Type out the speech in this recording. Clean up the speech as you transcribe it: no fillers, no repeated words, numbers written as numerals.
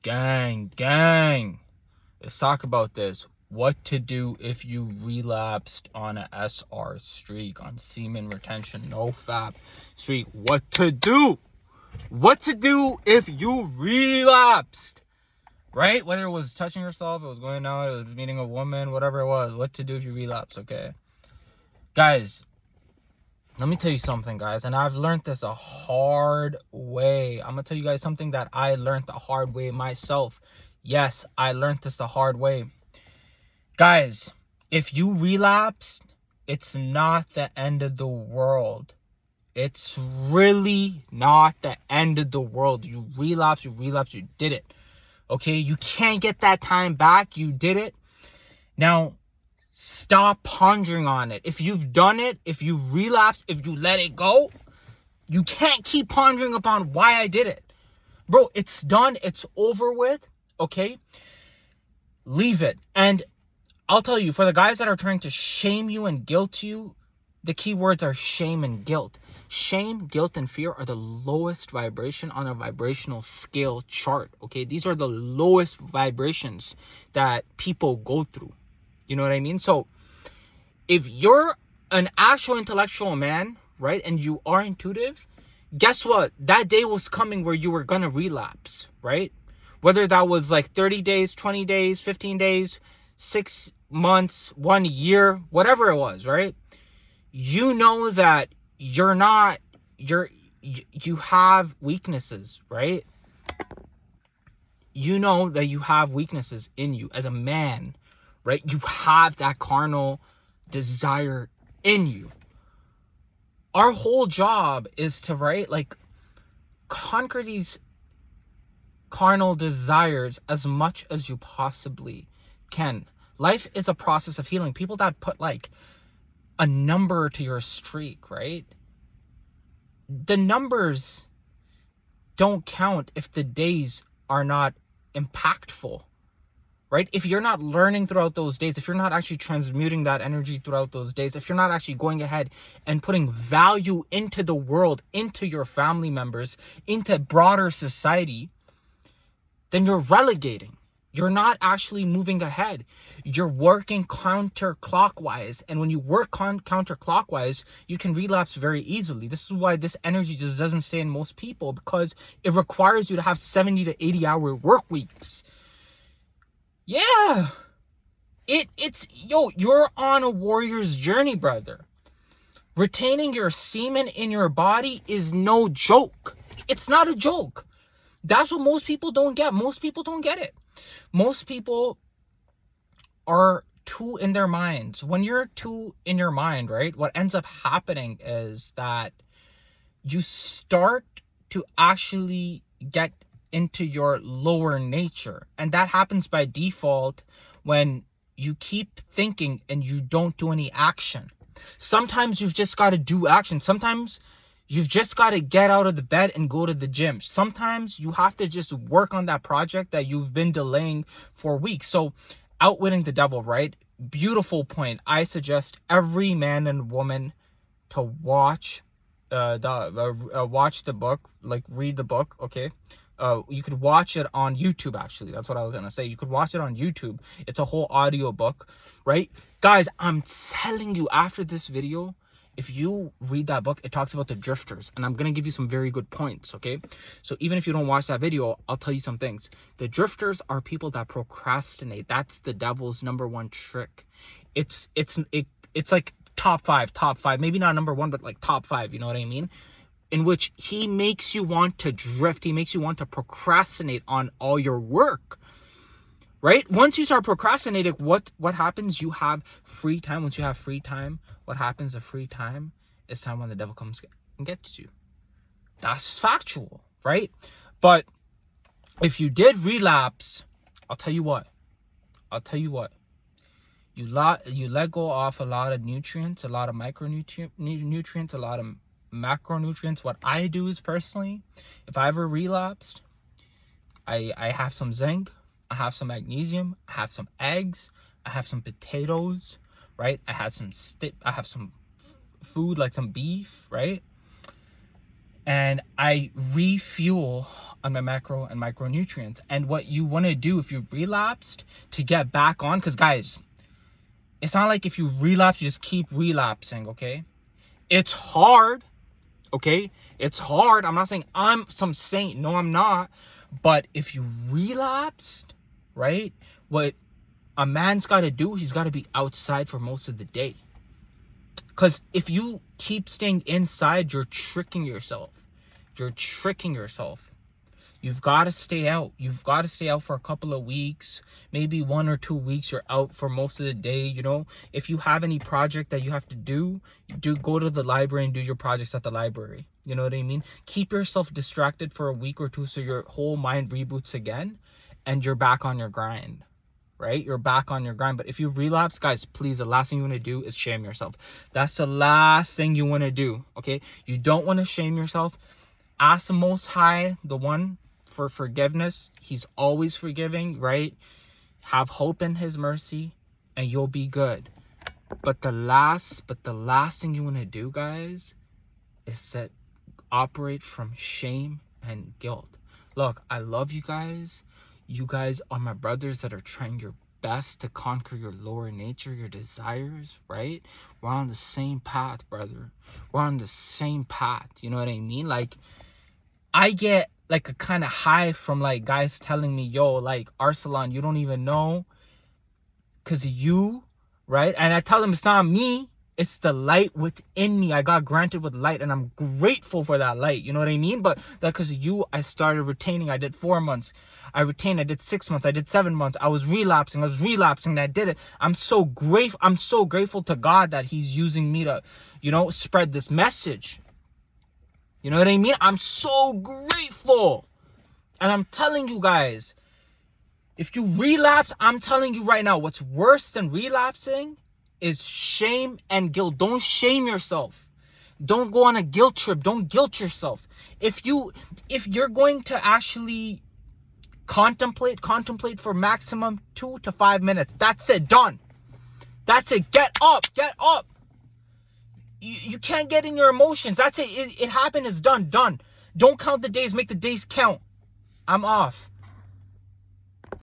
Gang. Let's talk about this. What to do if you relapsed on a SR streak, on semen retention, nofap streak. What to do? What to do if you relapsed? Right? Whether it was touching yourself, it was going out, it was meeting a woman, whatever it was. What to do if you relapse, okay? Guys, let me tell you something, guys. And I've learned this a hard way. I'm going to tell you guys something that I learned the hard way myself. Yes, I learned this the hard way. Guys, if you relapse, it's not the end of the world. It's really not the end of the world. You relapse, you did it. Okay? You can't get that time back. You did it. Now, stop pondering on it. If you've done it, if you relapse, if you let it go, you can't keep pondering upon why I did it. Bro, it's done. It's over with. Okay? Leave it. And I'll tell you, for the guys that are trying to shame you and guilt you, the key words are shame and guilt. Shame, guilt, and fear are the lowest vibration on a vibrational scale chart. Okay? These are the lowest vibrations that people go through. You know what I mean? So if you're an actual intellectual man, right, and you are intuitive, guess what? That day was coming where you were going to relapse, right? Whether that was like 30 days, 20 days, 15 days, 6 months, 1 year, whatever it was, right? You know that you have weaknesses, right? You know that you have weaknesses in you as a man, right? You have that carnal desire in you. Our whole job is to, right, like, conquer these carnal desires as much as you possibly can. Life is a process of healing. People that put like a number to your streak, right? The numbers don't count if the days are not impactful. Right? If you're not learning throughout those days, if you're not actually transmuting that energy throughout those days, if you're not actually going ahead and putting value into the world, into your family members, into broader society, then you're relegating. You're not actually moving ahead. You're working counterclockwise. And when you work counterclockwise, you can relapse very easily. This is why this energy just doesn't stay in most people, because it requires you to have 70 to 80 hour work weeks. Yeah, you're on a warrior's journey, brother. Retaining your semen in your body is no joke. It's not a joke. That's what most people don't get. Most people don't get it. Most people are too in their minds. When you're too in your mind, right, what ends up happening is that you start to actually get into your lower nature, and that happens by default when you keep thinking and you don't do any action. Sometimes you've just got to do action. Sometimes you've just got to get out of the bed and go to the gym. Sometimes you have to just work on that project that you've been delaying for weeks. So outwitting the devil, right? Beautiful point. I suggest every man and woman to watch the book, like read the book, okay? You could watch it on YouTube, actually. That's what I was gonna say. You could watch it on YouTube. It's a whole audio book, right? Guys, I'm telling you, after this video, if you read that book, it talks about the drifters, and I'm gonna give you some very good points, okay? So even if you don't watch that video, I'll tell you some things. The drifters are people that procrastinate. That's the devil's number one trick. It's like top five, maybe not number one, but like top five, you know what I mean? In which he makes you want to drift. He makes you want to procrastinate on all your work, right? Once you start procrastinating, what happens? You have free time. Once you have free time, what happens to free time? It's time when the devil comes and gets you. That's factual, right? But if you did relapse, I'll tell you what. You let go off a lot of nutrients, a lot of micronutrients, a lot of macronutrients. What I do is, personally, if I ever relapsed, I have some zinc, I have some magnesium, I have some eggs, I have some potatoes, right? I have some food like some beef, right? and I refuel on my macro and micronutrients. And what you want to do if you've relapsed to get back on, because guys, it's not like if you relapse, you just keep relapsing, okay? It's hard, okay? It's hard. I'm not saying I'm some saint. No, I'm not. But if you relapsed, right? What a man's got to do, he's got to be outside for most of the day. Because if you keep staying inside, you're tricking yourself. You're tricking yourself. You've got to stay out. You've got to stay out for a couple of weeks, maybe 1 or 2 weeks. You're out for most of the day. You know, if you have any project that you have to do go to the library and do your projects at the library. You know what I mean? Keep yourself distracted for a week or two so your whole mind reboots again and you're back on your grind, right? You're back on your grind. But if you relapse, guys, please, the last thing you want to do is shame yourself. That's the last thing you want to do, okay? You don't want to shame yourself. Ask the Most High, the one, for forgiveness. He's always forgiving, right? Have hope in his mercy and you'll be good. But the last thing you want to do, guys, is that operate from shame and guilt. Look, I love you guys. You guys are my brothers that are trying your best to conquer your lower nature, your desires, right? We're on the same path, brother. We're on the same path. You know what I mean? Like, I get like a kind of high from like guys telling me, yo, like, Arsalan, you don't even know, because you, right? And I tell them it's not me, it's the light within me. I got granted with light and I'm grateful for that light. You know what I mean? But that because of you, I started retaining. I did 4 months. I retained. I did 6 months. I did 7 months. I was relapsing. And I did it. I'm so grateful to God that he's using me to, you know, spread this message. You know what I mean? I'm so grateful. And I'm telling you guys, if you relapse, I'm telling you right now, what's worse than relapsing is shame and guilt. Don't shame yourself. Don't go on a guilt trip. Don't guilt yourself. If you're going to actually contemplate for maximum 2 to 5 minutes. That's it. Done. That's it. Get up. You can't get in your emotions. That's it. It happened. It's done. Don't count the days. Make the days count. I'm off.